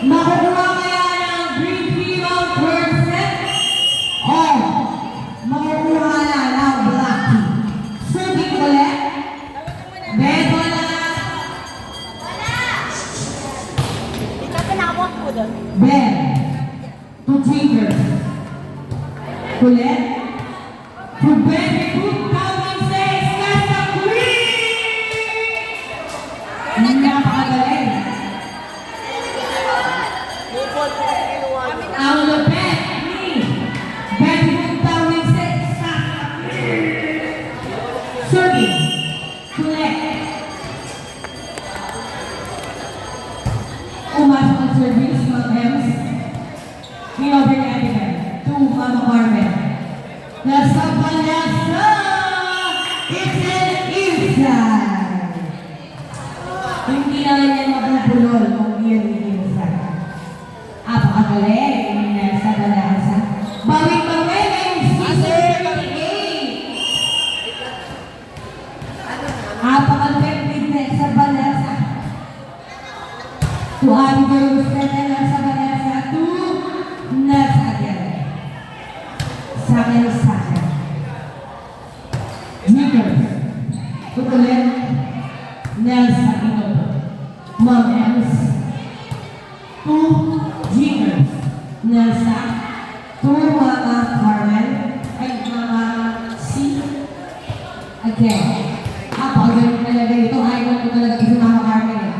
Makukuha kaya ng green hero person o makukuha na ng black tea? Serving ulit. Ben, wala. Ben, two drinkers. Ulit. To Ben, 2006, Kasa Queen! Napakagaling. Ang lupit ni Ben 2006, Kasa Queen! Serving. Ulit. Umasok ang service, mga Ems. Hinover ni Abigail. To Mama Carmen. Nasa Panasa! It's an inside! Hindi naman yan mapupulol kung iyan inside. Apakagaling ni Nasa Panasa. Bawing-bawi ngayong season 38! Apakagaling ni Nasa Panasa. To Abigail Stella Nasa Panasa. To Nasa Aguilera. Sa akin. Jiggers. Tutulit. Nelsa Inobo. Mom Ems. Two Jiggers. Nelsa. Two Mama Carmen. Ay, Mama C. Again. Apakagaling talaga ito. Idol ko talaga si Mama Carmen.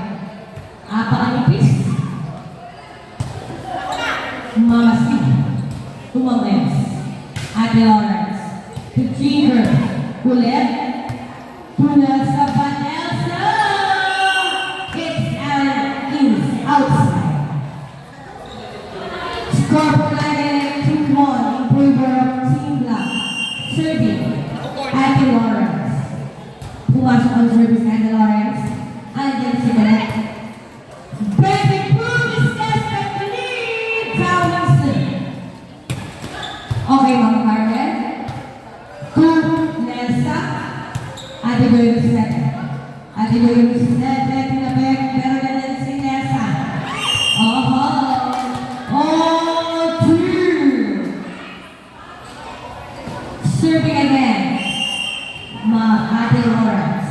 Apakanipis. Mama C. Two Mom Ems. Ate Lawrence, to Jiggers, ulit, to Nelsa Vanessa, it's and is outside. Score for 2-1 in favor of Team Black. Serving, Ate Lawrence. Pumasok ang service, Ate Lawrence. Andyan si Manet. Baby Boom is desperately Townsend. Okay, Mama Carmen. Two, Nelsa. Ate Boy Lucet. Ate Boy Lucet. Pinabek. Pero ganun si Nelsa. Oh, two. Serving again. Ate Lawrence.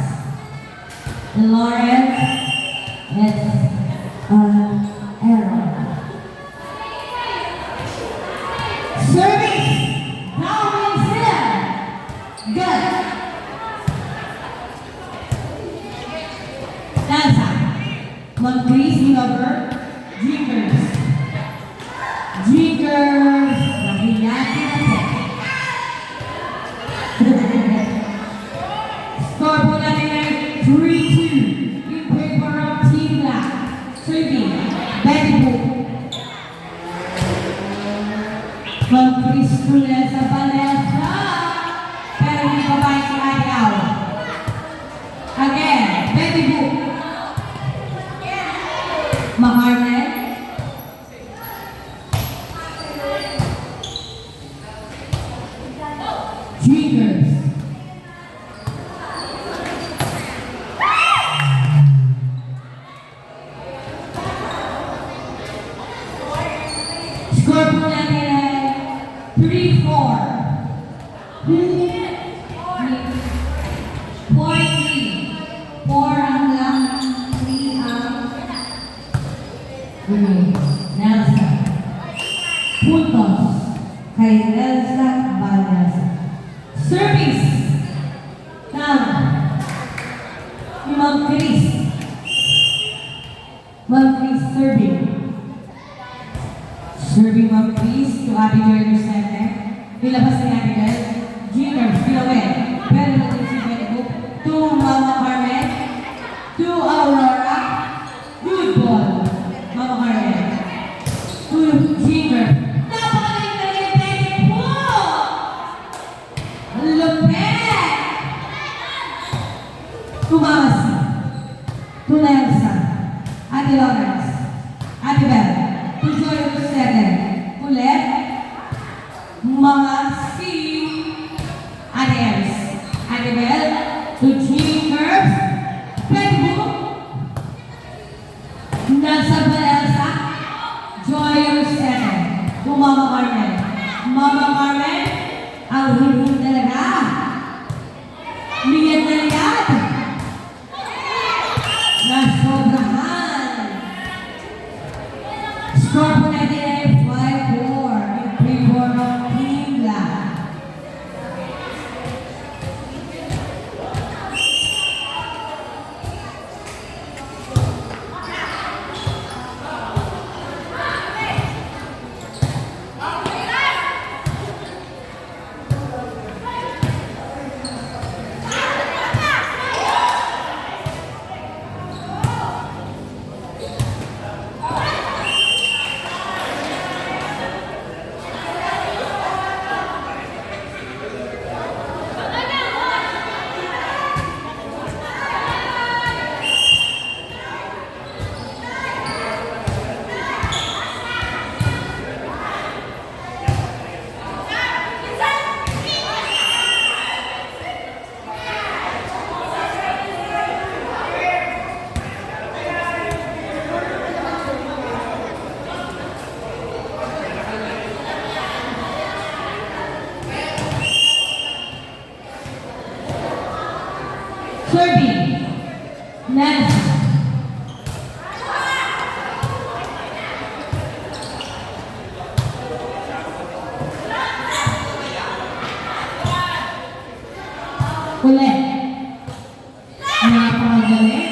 Lawrence. It's Aaron. Service! Darwin Silla! Good! Nelsa. Moncrief, Lover. Jiggers. Jiggers. Mahiyati na po. Score po natin ay 3-2 in favor of Team Black. Serving. Betty Book. Moncrief Tulad sa Vanessa. Pero hindi pa ba si Ayaw? Again, Betty Book. Maharman. Jiggers. Score po natin ay 3-4. 4-3. 4 ang lang. 3 ang Nelsa. Puntos kay Nelsa Vanessa. Service. Now, ni Ma'am Chris. Ma'am Chris serving. Serving Ma'am Chris to Abigail Lucete. Nilabas ni Abigail. Jiggers, Pilawin. Pero natin si Benebo. To Mama Carmen. To Aurora. Good ball. Mama Carmen. To Jiggers. Napakaling na yung Benebo! Lupet! To Mama C. To Nelsa. Ate Lawrence. Ate Bell. To Joy Lucete. Ulit. Mga C. Ate Ems. Ate Bell. To Jiggers. Benebo. Nelsa Vanessa. Joy 7 to Mama Carmen. Mama Carmen, ang hiling talaga. Liyad na liyad. Nasobrahan. Score po natin ay 5-4 in favor of Team Black. Serving. Next. Ulit. Napakagaling.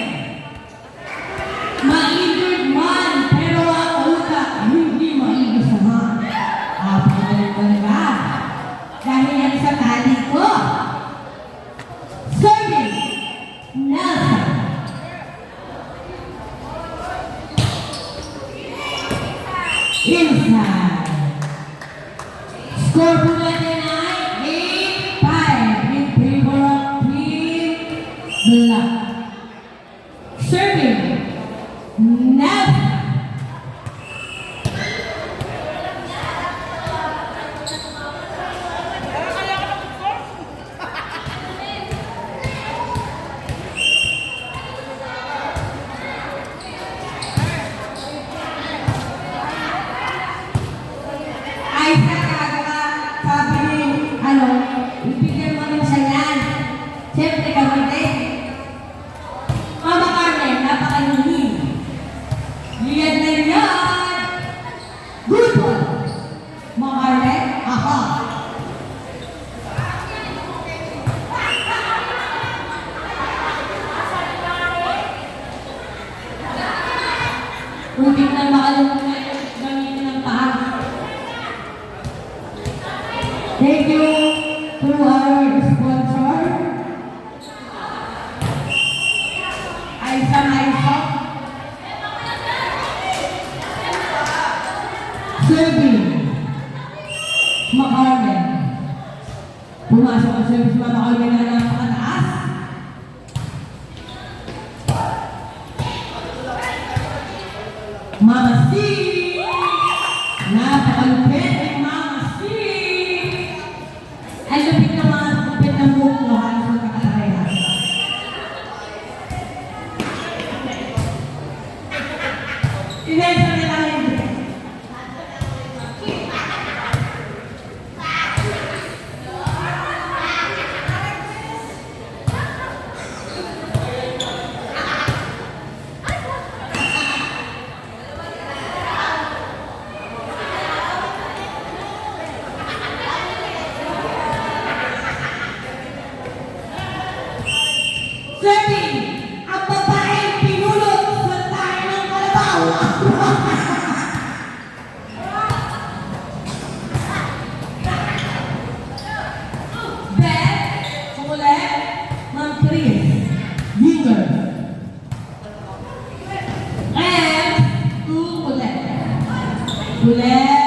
Ma-injured man, pero ang utak hindi maiisahan. Napakagaling talaga. Dahil yan sa tali ko. Serving. Nelson. Inside. Score po natin ay 8-5 in favor of Team Black. Serving. Nelson. Ay, sabi ni, ibigyan mo rin siya yan. Siyempre, kami din. Mama Carmen, napakalihim. Liyan na yan. Good one. Mama Carmen, aha. Untik na makalimutan gamitin ng paa. Thank you to our sponsor, Aisa. Serving. Macarmen. Pumasok ang service Mama Carmen na napakataas. Mama C. Napakalupit ni Mama C. Ang lupit ng mga lupit ng buhok mo, halos magkakalayan. Inensa nila hindi. Serving, ang babaeng pinulot sa tayo ng kalabaw. Beth, Kukulet, Ma'am Chris, Ginger. And Kukulet. Kulet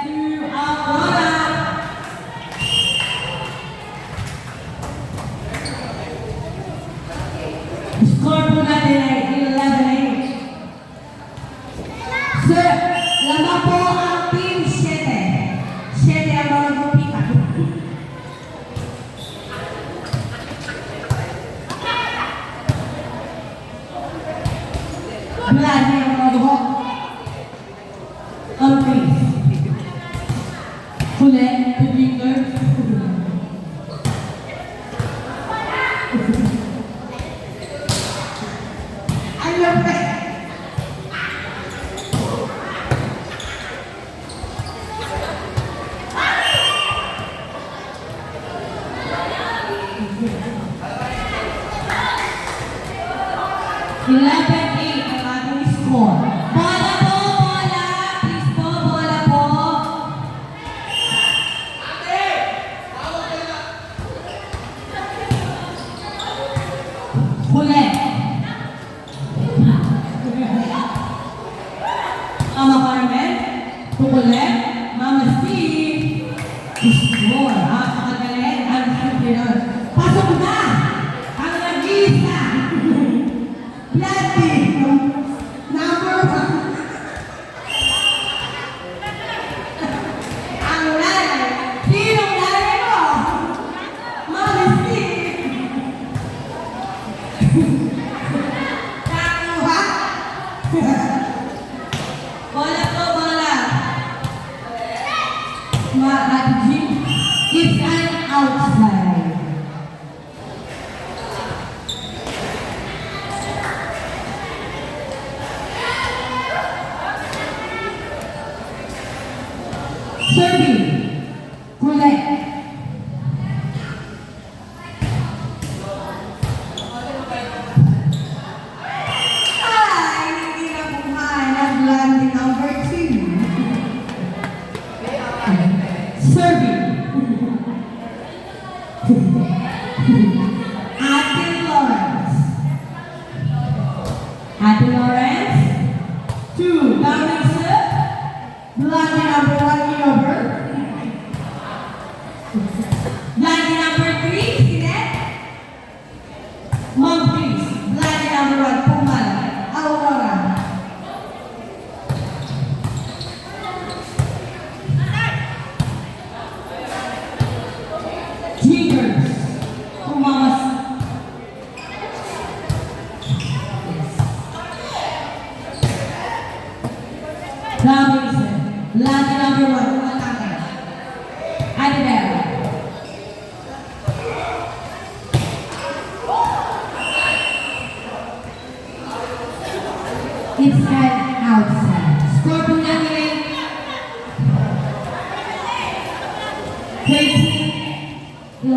to Aurora. Score po natin ay 11-8. Sir, lamang po ang team 7. 7 ang mga gupita. Glad niya ang mga buhok. 11-8 ang ating score. Bola po, bola! Please po, bola po. Huli. Mama Carmen, tukulit. Mama Steve, score. Pakagaling. Ang simple nun. Pasok na! Ang nag-isa! Bloody! Number 1. Ang nanay. Sinong nanay mo? Mama Steve. Nakuha. Bola po, bola. Ate Jean, it's an outside. Serving. Kulay. Ay, hindi na kumain ang landing number 2. Serving. Ate Lawrence. Ate Lawrence. 2. Downing sir. Lucky number 1 in over. Lucky number 3. Sinet. Mom please. Lucky number 1. Pumal. Aurora. Jiggers. Pumamas. Robinson. Lucky number 1. Pumatake. Adibel. It's an outside. Score po natin 13-11.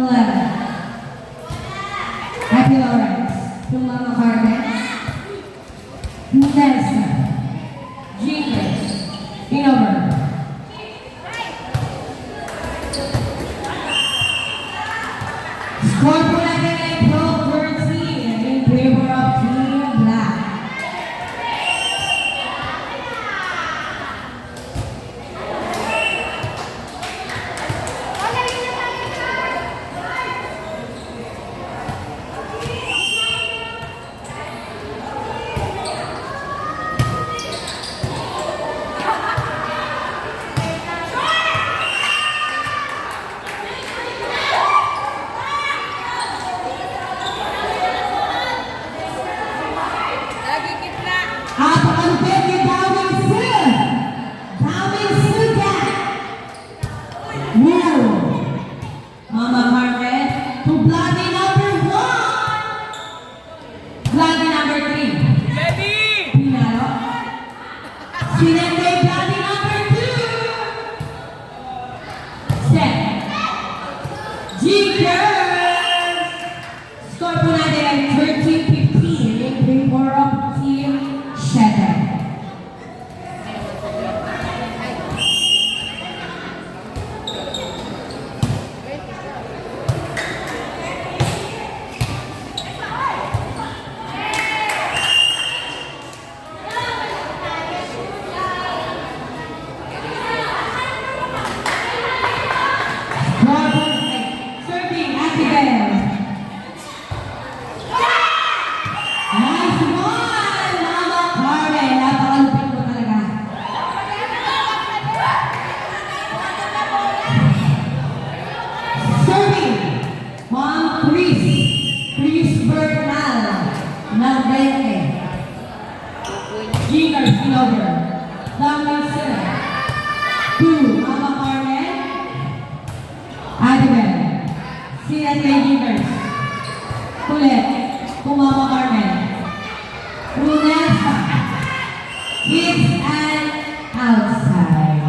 Happy Lawrence. Yung Mama Carmen. Nelson. Jeepers. Inover. Score po natin ay Pro 13 in favor of Team Black. Mama Carmen to bloody number 1. Bloody number 3. Ready! Pinalo. Sinende bloody number 2. Set. Jiggers. Score po natin ay 13-15 in favor of Team Shadow. Serving Ate Bell. Nice one, Mama Carmen. Napakalupit mo talaga. Serving Mom Chris. Chris Bernal. Nalvete. Junior Silver. Downing sir. 2. Mama Carmen. Adibel. Sinan Juniors. Kulit. Kumama Carmen. Runesa. It's an outside.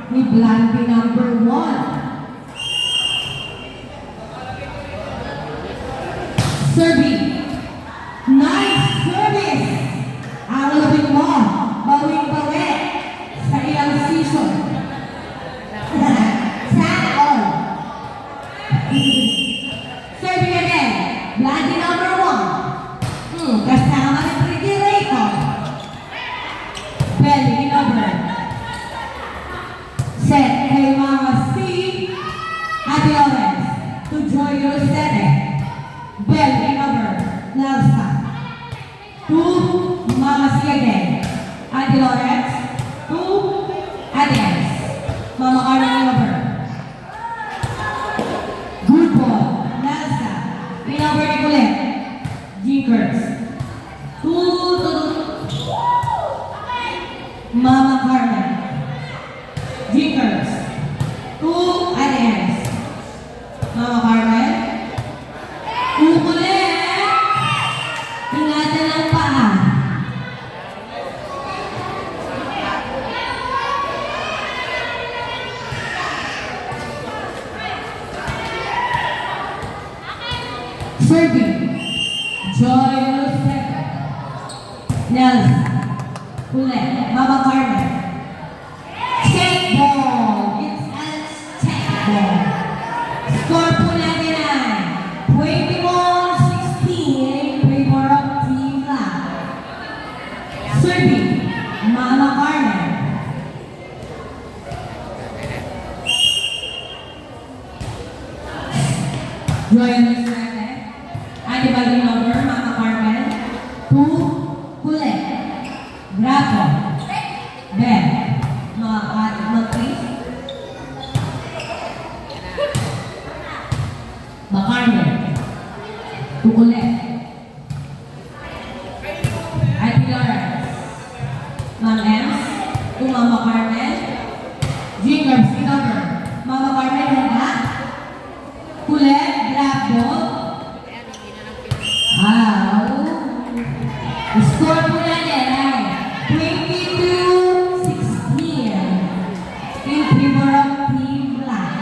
ni Blandy number 1. Serving. Nice service. Ang lupit mo. Bawing-bawi sa ilang season. Sana all. Serving again. Blandy number 1. Kasama ng refrigerator. Belly over. Set kay Mama C. Ate Lawrence to join your setting. Belly over. Nelsa. To Mama C again. Ate Lawrence. To Ate S. Mama Carmen over. Good ball. Nelsa. In over ni Colette. Jinkers. Mama Carmen. Jinkers. Ate S. Mama Carmen. Ulit. Ingatan ang paa. Serving. Joy Joseph. Nelson. Ulit. Mama Carmen. Take ball. It's a take ball. Score po natin ay 21-16 in favor of Team Black. Serving. Mama Carmen. Joy Joseph. Ate Bagay number, Mama Carmen. 2, Kulit. Bravo. Ben. Mag-please. Bacarmen. Kukulit. Ate Lawrence. Ma'am Ems. Mama Carmen. Jingers, number. Mama Carmen, handa. Kulit. Bravo. Score po natin ay 22-16 in favor of Team Black.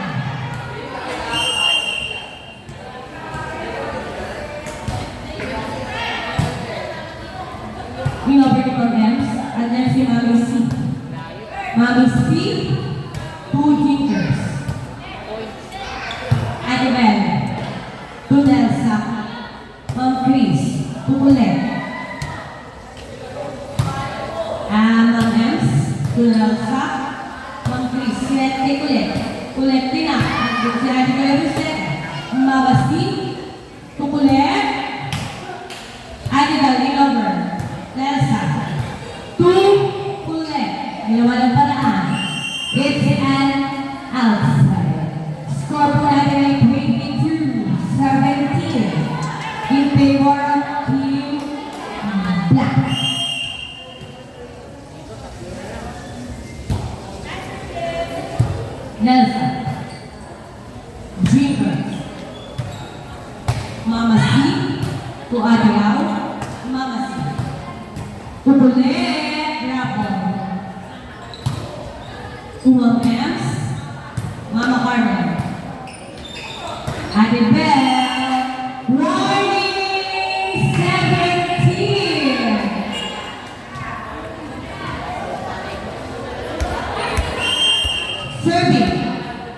Over ni Programs, and then si Mami C. Mami C, 2 Jinkers. Ate Bell, 2 Nelsa. Ma'am Chris, 2 Colette. Ma'am Ems, 2 Nelsa. Ma'am Chris, Colette, Colette. Colette din na. Si Ate Bell, Mama C, 2 Colette. Ate Bell, over. Nelsa. 2 Colette. Ginawa ng paraan. It's an outside. Score po natin ay 22-17 in favor of Team Black. Nelsa. Jinkers. Mama C. To Ate Lau. Mama C. Kukulit. Bravo. Ma'am Ems. Mama Carmen. Ate Bell. Warning 17. Serving.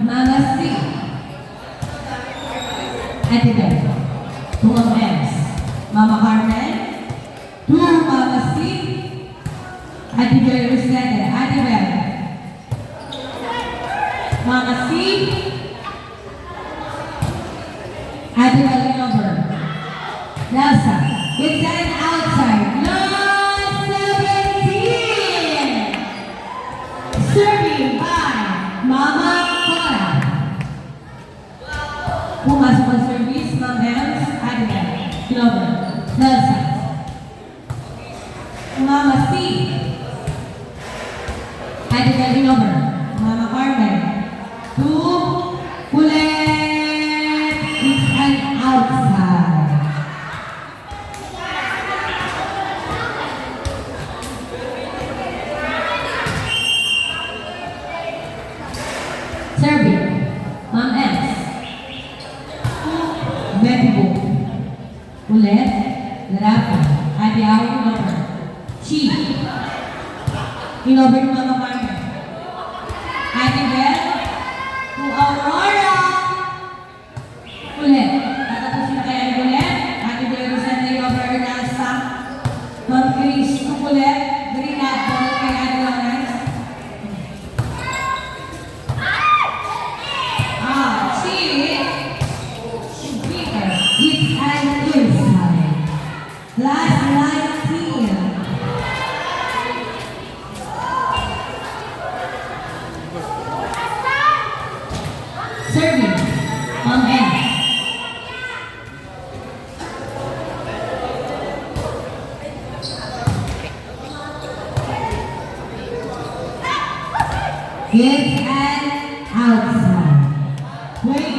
Mama C. Ate Bell. Ma'am Ems. Mama Carmen. 2 Mama C. Ate Joy Rosette. Ate Bell. Mama C. Ate Bell number. Nelsa. It's an outside. Last 17. Serving by Mama Cora. Pumasok ang service. Ma'am Ems. Ate Bell. Number. Nelsa. Mama C. Ate Bell number. Mama Carmen. 2 Colette. It's an outside. Serving. Ma'am S. Baby Book. Ulit. Rafa. Ate Ao, Ilover. Chi. Ilover ni Mama Carmen. Ate Bel. To Aurora. Ulit. Tatapusin na kaya ni ulit. Ate Bel, Rosenda, Ilover, Nasa. Ma'am Chris. Ulit. Green apple kay Ate Lawrence. It's an inside. Last 19. Serving. On end. It's an outside. Wait.